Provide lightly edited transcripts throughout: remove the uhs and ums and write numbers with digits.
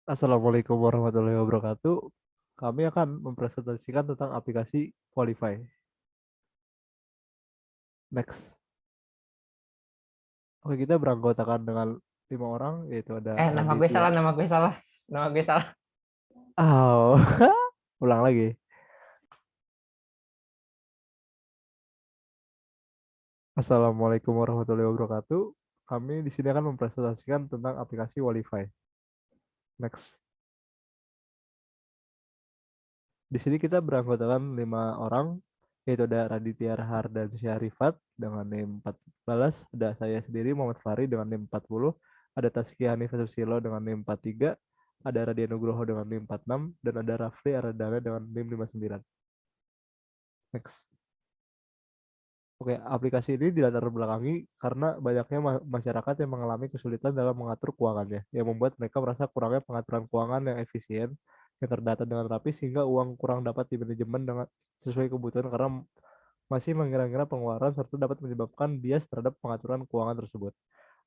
Assalamualaikum warahmatullahi wabarakatuh. Kami akan mempresentasikan tentang aplikasi Qualify. Next. Oke, kita beranggotakan dengan 5 orang, yaitu ada Nama Randi gue Tia. salah, nama gue salah. Nama gue salah. Oh, ulang lagi. Assalamualaikum warahmatullahi wabarakatuh. Kami di sini akan mempresentasikan tentang aplikasi Qualify. Next. Di sini kita beranggotakan 5 orang, yaitu ada Raditya Rahar dan Syarifat dengan NIM 14, ada saya sendiri Muhammad Fahri dengan NIM 40, ada Tazkia Hanif Susilo dengan NIM 43, ada Radi Nugroho dengan NIM 46, dan ada Rafli Aradana dengan NIM 59. Next. Oke, aplikasi ini dilatar belakangi karena banyaknya masyarakat yang mengalami kesulitan dalam mengatur keuangannya, yang membuat mereka merasa kurangnya pengaturan keuangan yang efisien, yang terdata dengan rapi, sehingga uang kurang dapat dimanajemen dengan sesuai kebutuhan karena masih mengira-ngira pengeluaran serta dapat menyebabkan bias terhadap pengaturan keuangan tersebut.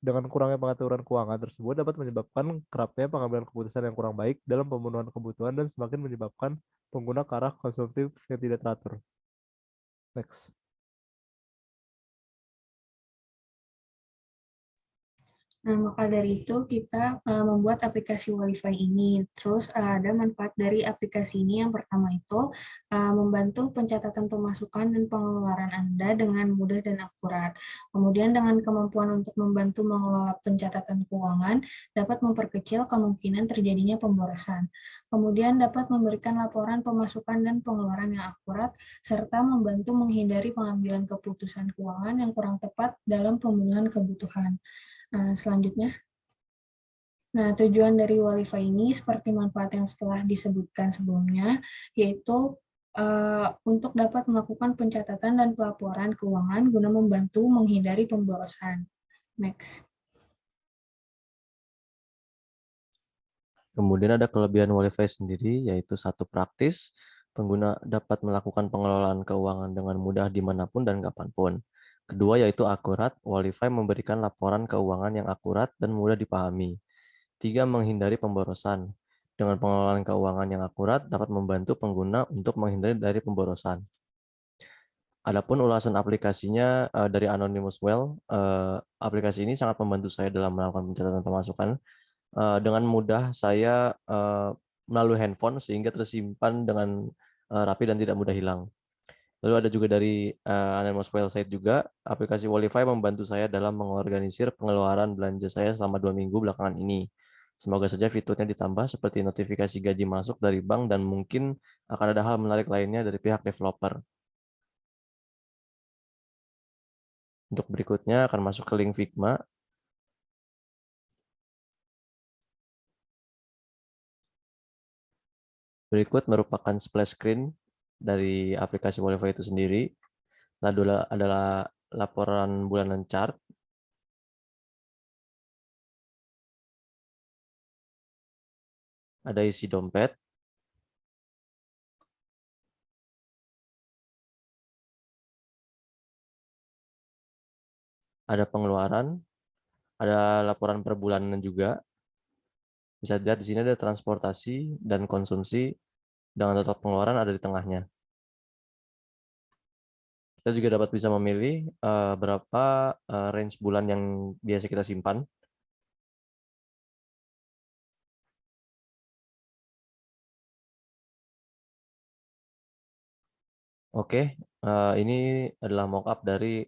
Dengan kurangnya pengaturan keuangan tersebut dapat menyebabkan kerapnya pengambilan keputusan yang kurang baik dalam pemenuhan kebutuhan dan semakin menyebabkan pengguna ke arah konsumtif yang tidak teratur. Next. Nah, maka dari itu kita membuat aplikasi WiFi ini. Terus ada manfaat dari aplikasi ini. Yang pertama itu membantu pencatatan pemasukan dan pengeluaran Anda dengan mudah dan akurat. Kemudian dengan kemampuan untuk membantu mengelola pencatatan keuangan dapat memperkecil kemungkinan terjadinya pemborosan. Kemudian dapat memberikan laporan pemasukan dan pengeluaran yang akurat serta membantu menghindari pengambilan keputusan keuangan yang kurang tepat dalam pemenuhan kebutuhan. Selanjutnya, tujuan dari WiFi ini seperti manfaat yang setelah disebutkan sebelumnya, yaitu untuk dapat melakukan pencatatan dan pelaporan keuangan guna membantu menghindari pemborosan. Next. Kemudian ada kelebihan WiFi sendiri, yaitu satu praktis, pengguna dapat melakukan pengelolaan keuangan dengan mudah dimanapun dan kapanpun. Kedua yaitu akurat, WiFi memberikan laporan keuangan yang akurat dan mudah dipahami. Tiga, menghindari pemborosan. Dengan pengelolaan keuangan yang akurat dapat membantu pengguna untuk menghindari dari pemborosan. Adapun ulasan aplikasinya dari Anonymous Well, aplikasi ini sangat membantu saya dalam melakukan pencatatan pemasukan. Dengan mudah saya melalui handphone sehingga tersimpan dengan rapi dan tidak mudah hilang. Lalu ada juga dari Anonymous Website juga, aplikasi Wallify membantu saya dalam mengorganisir pengeluaran belanja saya selama 2 minggu belakangan ini. Semoga saja fiturnya ditambah seperti notifikasi gaji masuk dari bank dan mungkin akan ada hal menarik lainnya dari pihak developer. Untuk berikutnya akan masuk ke link Figma. Berikut merupakan splash screen dari aplikasi Wallify itu sendiri. Lalu adalah laporan bulanan chart. Ada isi dompet. Ada pengeluaran, ada laporan per bulanan juga. Bisa dilihat di sini ada transportasi dan konsumsi dengan total pengeluaran ada di tengahnya. Kita juga dapat bisa memilih berapa range bulan yang biasa kita simpan. Oke, ini adalah mockup dari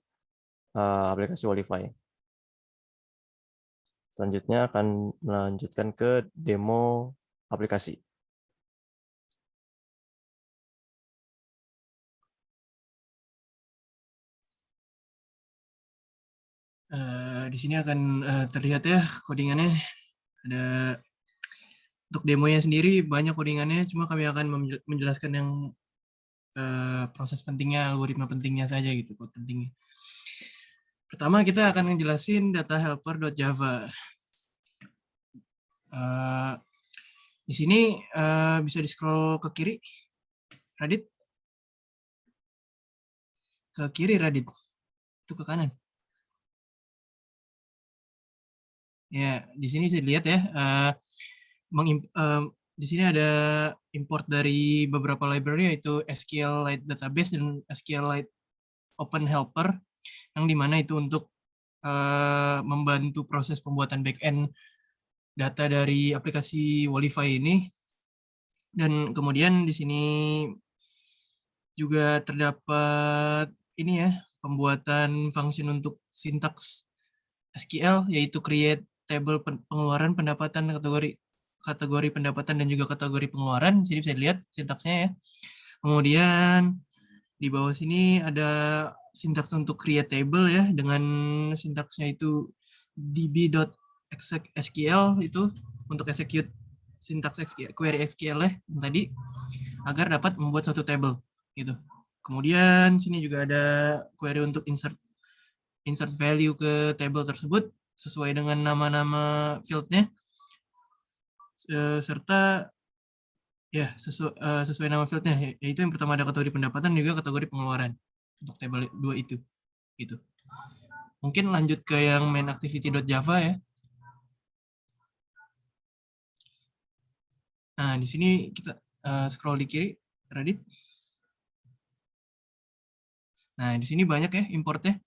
aplikasi Wallify. Selanjutnya akan melanjutkan ke demo aplikasi. Di sini akan terlihat ya codingannya. Ada untuk demonya sendiri banyak codingannya, cuma kami akan menjelaskan yang proses pentingnya, algoritma pentingnya saja gitu, kode pentingnya. Pertama kita akan ngejelasin data helper.java. Di sini bisa di scroll ke kiri, Radit. Ke kiri Radit, itu ke kanan. Ya, di sini bisa dilihat ya. di sini ada import dari beberapa library, yaitu SQLite Database dan SQLite Open Helper, yang dimana itu untuk membantu proses pembuatan backend data dari aplikasi Wallify ini. Dan kemudian di sini juga terdapat ini ya, pembuatan function untuk sintaks SQL, yaitu create table pengeluaran pendapatan, kategori pendapatan dan juga kategori pengeluaran. Sini bisa dilihat sintaksnya ya. Kemudian di bawah sini ada sintaks untuk create table ya, dengan sintaksnya itu db.exec_sql itu untuk execute sintaks SQL, query SQL ya tadi, agar dapat membuat suatu table gitu. Kemudian sini juga ada query untuk insert value ke table tersebut sesuai dengan nama-nama fieldnya, serta ya sesuai nama fieldnya, yaitu yang pertama ada kategori pendapatan juga kategori pengeluaran untuk table 2 itu gitu. Mungkin lanjut ke yang main activity.java ya. Nah, di sini kita scroll di kiri, Radit. Nah, di sini banyak ya importnya.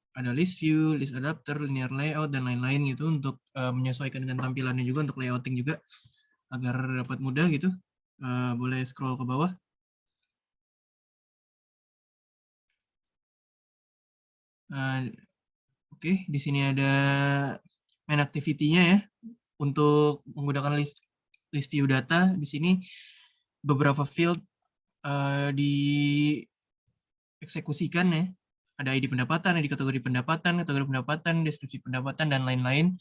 Ada list view, list adapter, linear layout, dan lain-lain gitu untuk menyesuaikan dengan tampilannya juga, untuk layouting juga agar dapat mudah gitu. Boleh scroll ke bawah. Oke, di sini ada main activity-nya ya. Untuk menggunakan list view data, di sini beberapa field dieksekusikan ya. Ada ID pendapatan, ID kategori pendapatan, deskripsi pendapatan, dan lain-lain.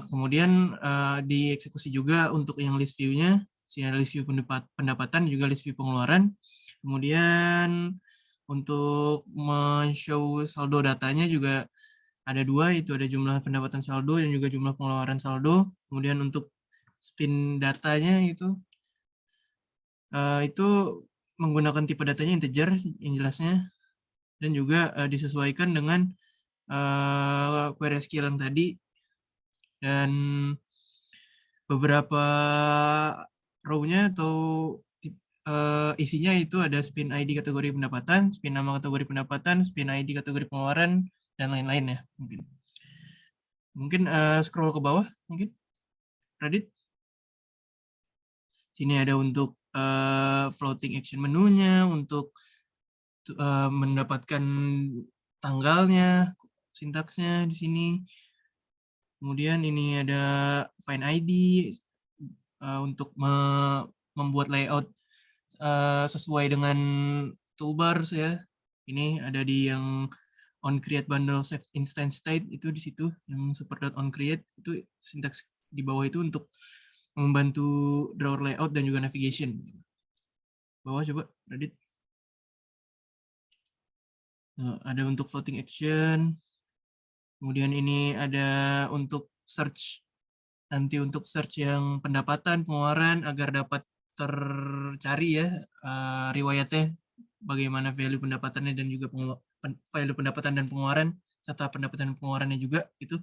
Kemudian dieksekusi juga untuk yang list view-nya. Sini ada list view pendapatan, juga list view pengeluaran. Kemudian untuk men-show saldo datanya juga ada 2, itu ada jumlah pendapatan saldo dan juga jumlah pengeluaran saldo. Kemudian untuk spin datanya itu menggunakan tipe datanya integer yang jelasnya, dan juga disesuaikan dengan query SQL yang tadi. Dan beberapa row-nya atau isinya itu ada spin ID kategori pendapatan, spin nama kategori pendapatan, spin ID kategori pengeluaran, dan lain-lain ya. Mungkin scroll ke bawah mungkin, Radit. Sini ada untuk floating action menunya, untuk mendapatkan tanggalnya, sintaksnya di sini. Kemudian ini ada find ID untuk membuat layout sesuai dengan toolbars ya. Ini ada di yang on create bundle save instance state, itu di situ yang super.onCreate, itu sintaks di bawah itu untuk membantu drawer layout dan juga navigation. Bawah coba, Radit. Ada untuk floating action. Kemudian ini ada untuk search. Nanti untuk search yang pendapatan, pengeluaran, agar dapat tercari ya riwayatnya, bagaimana value pendapatannya dan juga value pendapatan dan pengeluaran, serta pendapatan dan pengeluarannya juga itu.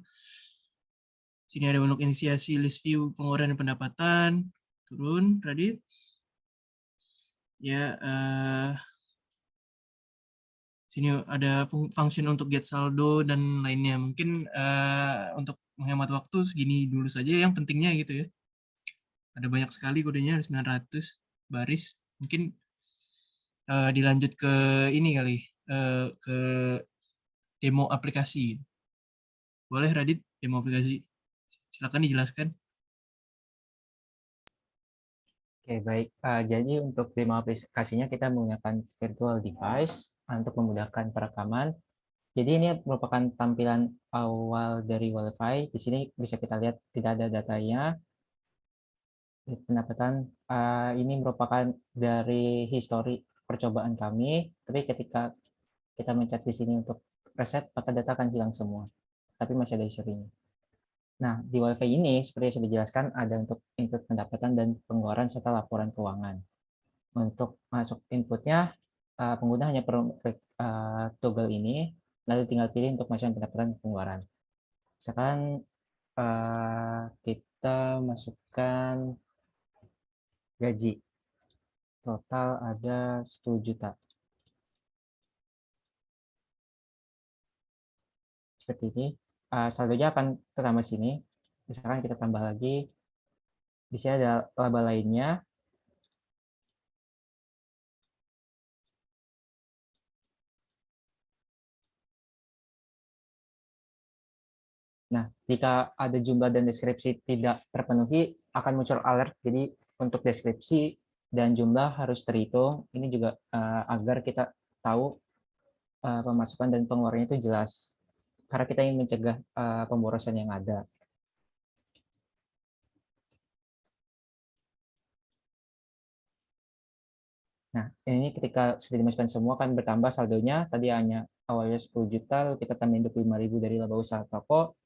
Sini ada untuk inisiasi list view pengeluaran dan pendapatan. Turun, Radit. Ya, sini ada function untuk get saldo dan lainnya. Mungkin untuk menghemat waktu segini dulu saja yang pentingnya gitu ya. Ada banyak sekali kodenya, ada 900 baris. Mungkin dilanjut ke ini kali, ke demo aplikasi. Boleh Radit, demo aplikasi. Silakan dijelaskan. Oke, baik. Jadi untuk demo aplikasinya kita menggunakan virtual device untuk memudahkan perekaman. Jadi ini merupakan tampilan awal dari Wallify. Di sini bisa kita lihat tidak ada datanya. Pendapatan ini merupakan dari histori percobaan kami. Tapi ketika kita mencet di sini untuk reset, maka data akan hilang semua. Tapi masih ada historinya. Nah, di Wallify ini, seperti yang sudah dijelaskan, ada untuk input pendapatan dan pengeluaran serta laporan keuangan. Untuk masuk inputnya, pengguna hanya perlu klik toggle ini, lalu tinggal pilih untuk masukkan pendapatan dan pengeluaran. Misalkan kita masukkan gaji. Total ada 10 juta. Seperti ini. Saldonya akan tertambah sini. Misalkan kita tambah lagi. Di sini ada laba lainnya. Nah, jika ada jumlah dan deskripsi tidak terpenuhi, akan muncul alert. Jadi untuk deskripsi dan jumlah harus terhitung. Ini juga agar kita tahu pemasukan dan pengeluarannya itu jelas. Karena kita ingin mencegah pemborosan yang ada. Nah, ini ketika sudah dimasukkan semua kan bertambah saldonya. Tadi hanya awalnya 10 juta, lalu kita tambahin 25.000 dari laba usaha toko.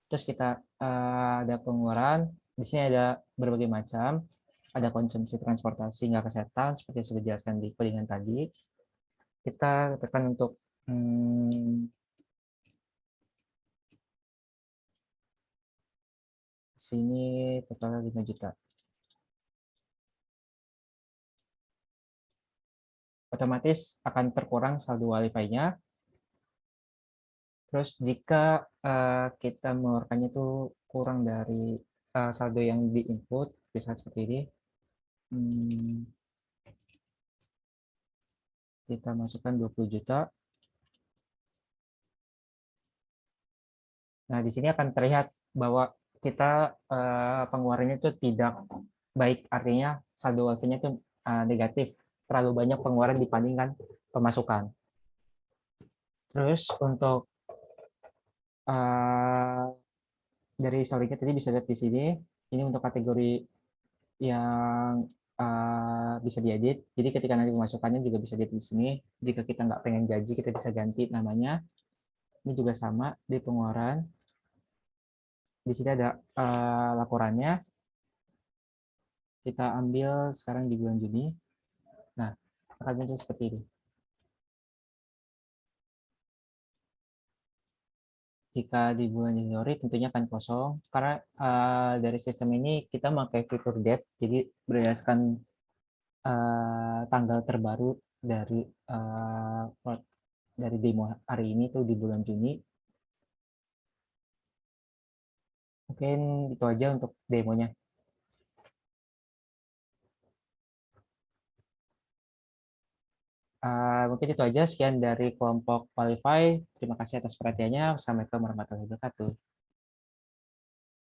Terus kita ada pengeluaran. Di sini ada berbagai macam. Ada konsumsi transportasi nggak kesehatan, seperti yang sudah dijelaskan di codingan tadi. Kita tekan untuk sini total 5 juta. Otomatis akan terkurang saldo wifi-nya. Terus jika kita mengeluarkannya itu kurang dari saldo yang di-input, bisa seperti ini. Kita masukkan 20 juta. Nah, di sini akan terlihat bahwa kita pengeluarannya itu tidak baik, artinya saldo wifi-nya itu negatif, terlalu banyak pengeluaran dibandingkan pemasukan. Terus untuk dari historinya tadi bisa lihat di sini, ini untuk kategori yang bisa diedit. Jadi ketika nanti pemasukannya juga bisa diedit di sini. Jika kita nggak pengen gaji, kita bisa ganti namanya. Ini juga sama di pengeluaran. Di sini ada laporannya. Kita ambil sekarang di bulan Juni. Nah, akan muncul seperti ini. Jika di bulan Januari tentunya akan kosong, karena dari sistem ini kita memakai fitur date, jadi berdasarkan tanggal terbaru dari demo hari ini tuh di bulan Juni. Mungkin itu aja untuk demonya. Mungkin itu aja, sekian dari kelompok Qualify. Terima kasih atas perhatiannya. Assalamualaikum warahmatullahi wabarakatuh.